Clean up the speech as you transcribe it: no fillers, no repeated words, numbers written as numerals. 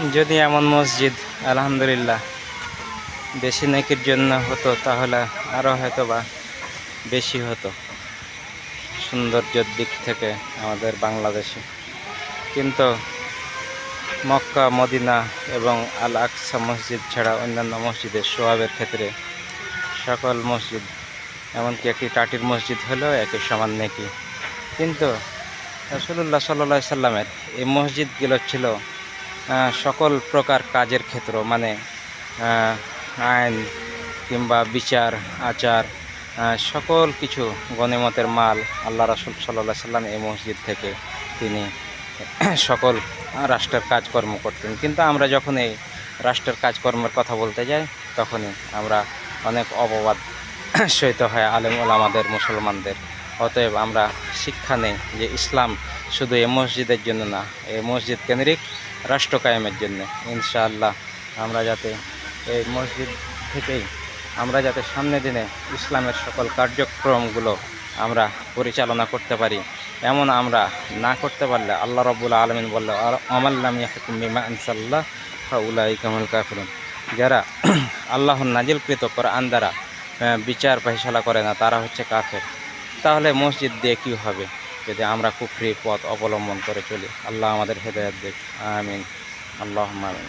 যদি এমন মসজিদ আলহামদুলিল্লাহ বেশি নেকির জন্য হতো তাহলে আরও হয়তো বা বেশি হতো সৌন্দর্যের দিক থেকে আমাদের বাংলাদেশে। কিন্তু মক্কা মদিনা এবং আল আকসা মসজিদ ছাড়া অন্যান্য মসজিদের সোয়াবের ক্ষেত্রে সকল মসজিদ, এমনকি একটি টাটির মসজিদ হলেও একই সমান নেকি। কিন্তু রাসূলুল্লাহ সাল্লাল্লাহু আলাইহি সাল্লামের এই মসজিদগুলো ছিল সকল প্রকার কাজের ক্ষেত্র, মানে আইন কিংবা বিচার আচার সকল কিছু গনিমতের মাল আল্লাহ রাসূল সাল্লাল্লাহু আলাইহি সাল্লাম এই মসজিদ থেকে তিনি সকল রাষ্ট্রের কাজকর্ম করতেন। কিন্তু আমরা যখন এই রাষ্ট্রের কাজকর্মের কথা বলতে যাই তখনই আমরা অনেক অপবাদ সহিত হয় আলেম ওলামাদের, মুসলমানদের। অতএব আমরা শিক্ষা নেই যে ইসলাম শুধু এই মসজিদের জন্য না, এই মসজিদ কেন্দ্রিক রাষ্ট্র কায়েমের জন্য। ইনশাআল্লাহ আমরা যাতে এই মসজিদ থেকেই আমরা যাতে সামনের দিনে ইসলামের সকল কার্যক্রমগুলো আমরা পরিচালনা করতে পারি, এমন আমরা না করতে পারলে আল্লাহ রাব্বুল আলামিন বললেন ওয়ামান লাম ইয়াহকুম বিমা আনজালাল্লাহ ফাউলাইকা হুমুল কাফিরুন। যারা আল্লাহর নাজিলকৃত কোরআন দ্বারা বিচার ফায়সালা করে না তারা হচ্ছে কাফের। তাহলে মসজিদ দিয়ে কী হবে যদি আমরা কুফরি পথ অবলম্বন করে চলি? আল্লাহ আমাদের হেদায়েত দিক। আমিন, আল্লাহুম্মা আমিন।